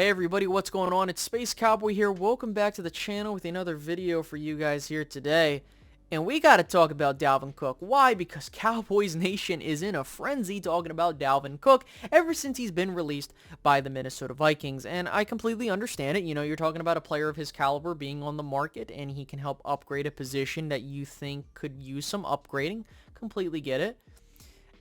Hey everybody, what's going on? It's Space Cowboy here. Welcome back to the channel with another video for you guys here today. And we got to talk about Dalvin Cook. Why? Because Cowboys Nation is in a frenzy talking about Dalvin Cook ever since he's been released by the Minnesota Vikings. And I completely understand it. You know, you're talking about a player of his caliber being on the market and he can help upgrade a position that you think could use some upgrading. Completely get it.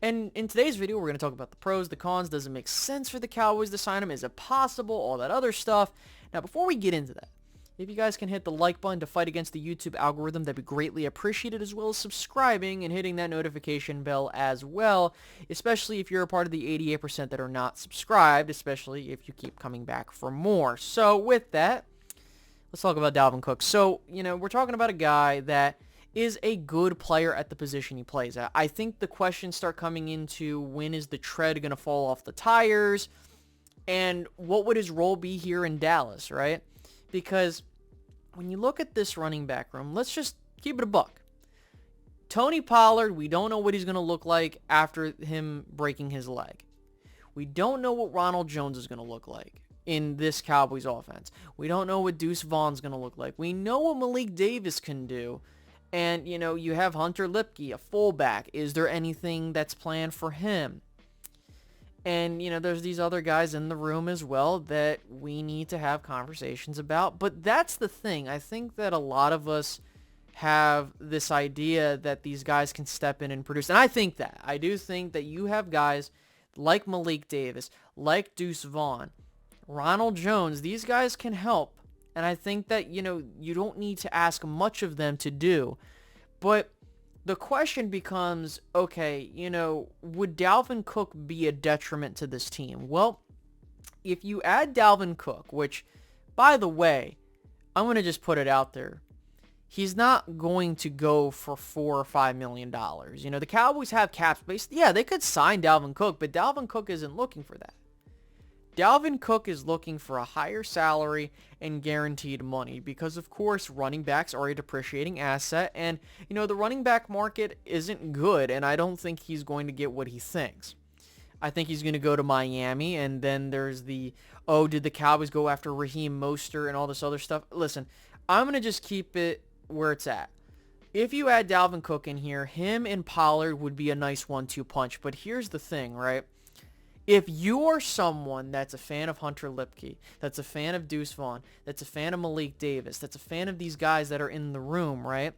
And in today's video, we're going to talk about the pros, the cons. Does it make sense for the Cowboys to sign him? Is it possible? All that other stuff. Now, before we get into that, if you guys can hit the like button to fight against the YouTube algorithm, that'd be greatly appreciated, as well as subscribing and hitting that notification bell as well, especially if you're a part of the 88% that are not subscribed, especially if you keep coming back for more. So with that, let's talk about Dalvin Cook. So, you know, we're talking about a guy that is a good player at the position he plays at. I think the questions start coming into when is the tread going to fall off the tires and what would his role be here in Dallas, right? Because when you look at this running back room, let's just keep it a buck. Tony Pollard, we don't know what he's going to look like after him breaking his leg. We don't know what Ronald Jones is going to look like in this Cowboys offense. We don't know what Deuce Vaughn's going to look like. We know what Malik Davis can do. And, you know, you have Hunter Lipke, a fullback. Is there anything that's planned for him? And, you know, there's these other guys in the room as well that we need to have conversations about. But that's the thing. I think that a lot of us have this idea that these guys can step in and produce. And I think that. I do think that you have guys like Malik Davis, like Deuce Vaughn, Ronald Jones. These guys can help. And I think that, you know, you don't need to ask much of them to do. But the question becomes, okay, you know, would Dalvin Cook be a detriment to this team? Well, if you add Dalvin Cook, which, by the way, I'm going to just put it out there, he's not going to go for $4 or $5 million. You know, the Cowboys have cap space. Yeah, they could sign Dalvin Cook, but Dalvin Cook isn't looking for that. Dalvin Cook is looking for a higher salary and guaranteed money because, of course, running backs are a depreciating asset. And, you know, the running back market isn't good, and I don't think he's going to get what he thinks. I think he's going to go to Miami, and then there's the, oh, did the Cowboys go after Raheem Mostert and all this other stuff? Listen, I'm going to just keep it where it's at. If you add Dalvin Cook in here, him and Pollard would be a nice 1-2 punch. But here's the thing, right? If you're someone that's a fan of Hunter Lipke, that's a fan of Deuce Vaughn, that's a fan of Malik Davis, that's a fan of these guys that are in the room, right?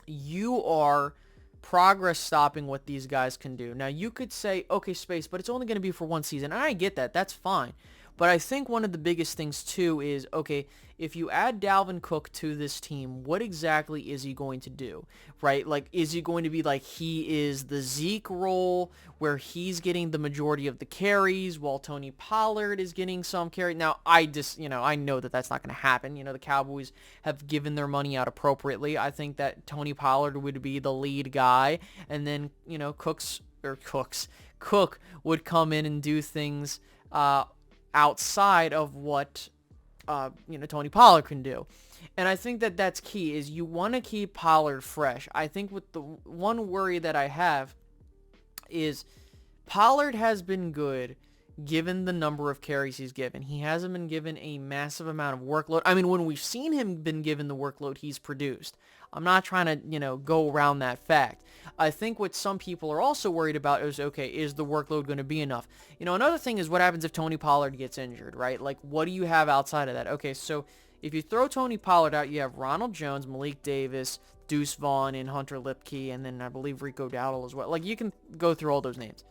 You are progress stopping what these guys can do. Now, you could say, okay, Space, but it's only going to be for one season. And I get that. That's fine. But I think one of the biggest things, too, is, okay, if you add Dalvin Cook to this team, what exactly is he going to do, right? Like, is he going to be like he is the Zeke role where he's getting the majority of the carries while Tony Pollard is getting some carry? Now, I know that that's not going to happen. You know, the Cowboys have given their money out appropriately. I think that Tony Pollard would be the lead guy, and then, you know, Cook would come in and do things outside of what Tony Pollard can do. And I think that that's key, is you want to keep Pollard fresh. I think with the one worry that I have is Pollard has been good given the number of carries he's given. He hasn't been given a massive amount of workload. I mean, when we've seen him been given the workload, he's produced. I'm not trying to, you know, go around that fact. I think what some people are also worried about is, okay, is the workload going to be enough? You know, another thing is what happens if Tony Pollard gets injured, right? Like, what do you have outside of that? Okay, so if you throw Tony Pollard out, you have Ronald Jones, Malik Davis, Deuce Vaughn, and Hunter Lipke, and then I believe Rico Dowdle as well. Like, you can go through all those names.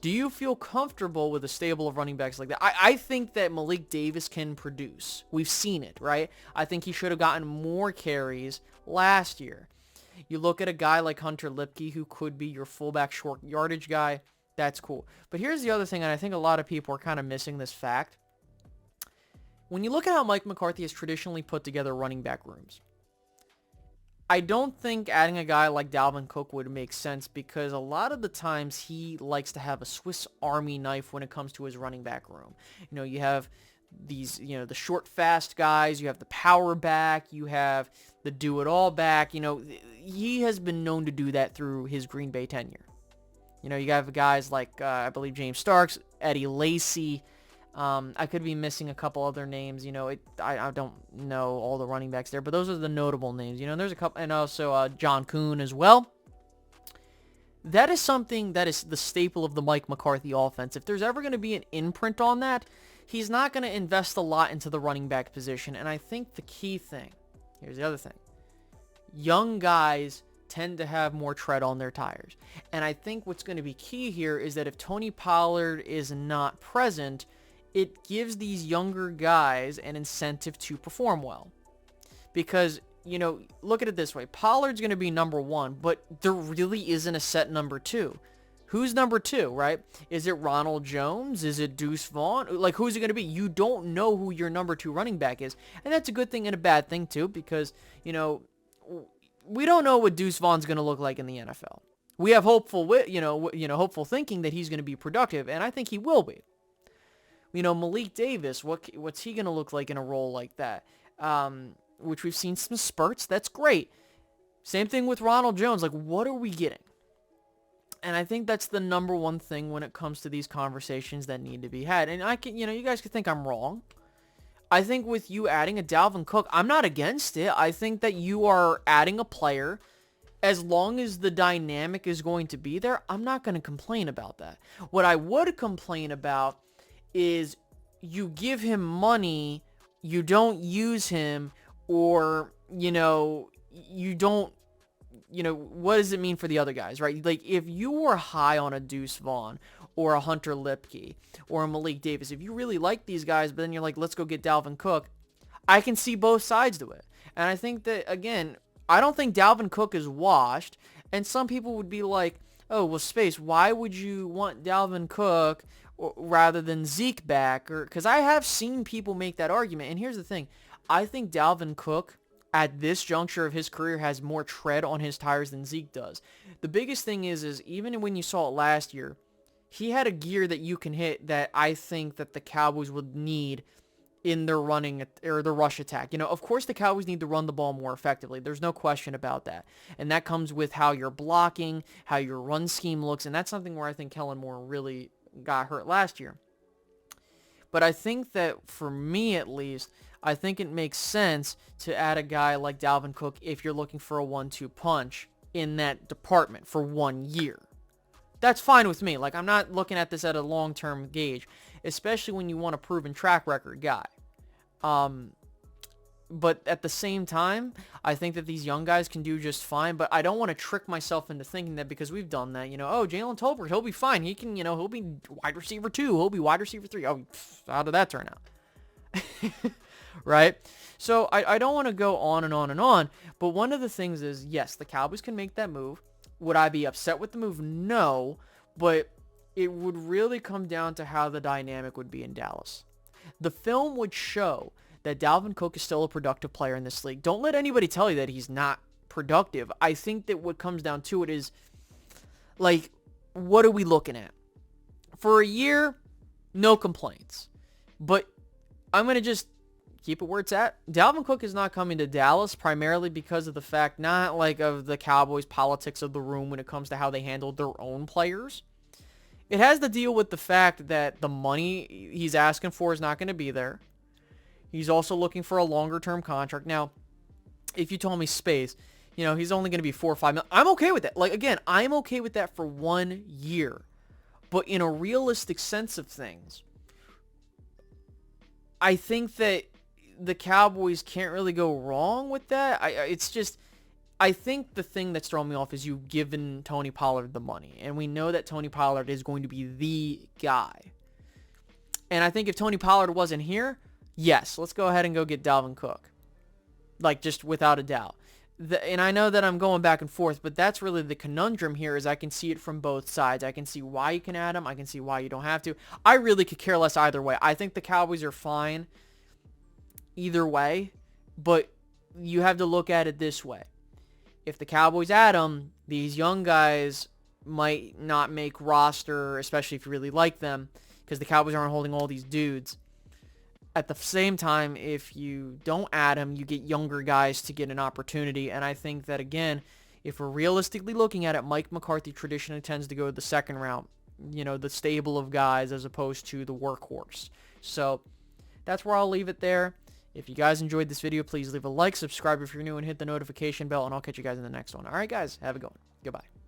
Do you feel comfortable with a stable of running backs like that? I think that Malik Davis can produce. We've seen it, right? I think he should have gotten more carries last year. You look at a guy like Hunter Lipke, who could be your fullback short yardage guy. That's cool. But here's the other thing, and I think a lot of people are kind of missing this fact. When you look at how Mike McCarthy has traditionally put together running back rooms, I don't think adding a guy like Dalvin Cook would make sense because a lot of the times he likes to have a Swiss Army knife when it comes to his running back room. You know, you have these, you know, the short, fast guys, you have the power back, you have the do-it-all back. You know, he has been known to do that through his Green Bay tenure. You know, you have guys like, I believe, James Starks, Eddie Lacy, I could be missing a couple other names. I don't know all the running backs there, but those are the notable names. There's a couple, and also John Kuhn as well. That is something that is the staple of the Mike McCarthy offense. If there's ever going to be an imprint on that, he's not going to invest a lot into the running back position. And I think the key thing, here's the other thing, young guys tend to have more tread on their tires. And I think what's going to be key here is that if Tony Pollard is not present, it gives these younger guys an incentive to perform well. Because, look at it this way. Pollard's going to be number one, but there really isn't a set number two. Who's number two, right? Is it Ronald Jones? Is it Deuce Vaughn? Like, who's it going to be? You don't know who your number two running back is. And that's a good thing and a bad thing, too, because, we don't know what Deuce Vaughn's going to look like in the NFL. We have hopeful thinking that he's going to be productive, and I think he will be. Malik Davis, what's he going to look like in a role like that? Which we've seen some spurts. That's great. Same thing with Ronald Jones. Like, what are we getting? And I think that's the number one thing when it comes to these conversations that need to be had. And you guys could think I'm wrong. I think with you adding a Dalvin Cook, I'm not against it. I think that you are adding a player. As long as the dynamic is going to be there, I'm not going to complain about that. What I would complain about is you give him money, you don't use him, or, you don't, what does it mean for the other guys, right? Like, if you were high on a Deuce Vaughn or a Hunter Lipke or a Malik Davis, if you really like these guys, but then you're like, let's go get Dalvin Cook, I can see both sides to it. And I think that, again, I don't think Dalvin Cook is washed, and some people would be like, oh, well, Space, why would you want Dalvin Cook rather than Zeke back? Because I have seen people make that argument, and here's the thing. I think Dalvin Cook, at this juncture of his career, has more tread on his tires than Zeke does. The biggest thing is even when you saw it last year, he had a gear that you can hit that I think that the Cowboys would need in their running or the rush attack. Of course the Cowboys need to run the ball more effectively. There's no question about that. And that comes with how you're blocking, how your run scheme looks, and that's something where I think Kellen Moore really got hurt last year. But I think that, for me at least, I think it makes sense to add a guy like Dalvin Cook if you're looking for a 1-2 punch in that department for 1 year. That's fine with me. Like, I'm not looking at this at a long-term gauge, especially when you want a proven track record guy. But at the same time, I think that these young guys can do just fine, but I don't want to trick myself into thinking that because we've done that, oh, Jalen Tolbert, he'll be fine. He can, he'll be wide receiver 2. He'll be wide receiver 3. Oh, how did that turn out? Right? So I don't want to go on and on and on, but one of the things is, yes, the Cowboys can make that move. Would I be upset with the move? No, but it would really come down to how the dynamic would be in Dallas. The film would show that Dalvin Cook is still a productive player in this league. Don't let anybody tell you that he's not productive. I think that what comes down to it is, like, what are we looking at? For a year, no complaints. But I'm going to just keep it where it's at. Dalvin Cook is not coming to Dallas primarily because of the fact, not like of the Cowboys' politics of the room when it comes to how they handled their own players. It has to deal with the fact that the money he's asking for is not going to be there. He's also looking for a longer-term contract. Now, if you told me Space, he's only going to be $4 or $5 million, I'm okay with that. Like, again, I'm okay with that for 1 year. But in a realistic sense of things, I think that the Cowboys can't really go wrong with that. I think the thing that's throwing me off is you've given Tony Pollard the money. And we know that Tony Pollard is going to be the guy. And I think if Tony Pollard wasn't here, yes, let's go ahead and go get Dalvin Cook. Like, just without a doubt. And I know that I'm going back and forth, but that's really the conundrum here, is I can see it from both sides. I can see why you can add him. I can see why you don't have to. I really could care less either way. I think the Cowboys are fine either way, but you have to look at it this way. If the Cowboys add him, these young guys might not make roster, especially if you really like them, because the Cowboys aren't holding all these dudes. At the same time, if you don't add him, you get younger guys to get an opportunity. And I think that, again, if we're realistically looking at it, Mike McCarthy traditionally tends to go the second round. the stable of guys as opposed to the workhorse. So that's where I'll leave it there. If you guys enjoyed this video, please leave a like, subscribe if you're new, and hit the notification bell, and I'll catch you guys in the next one. All right, guys, have a good one. Goodbye.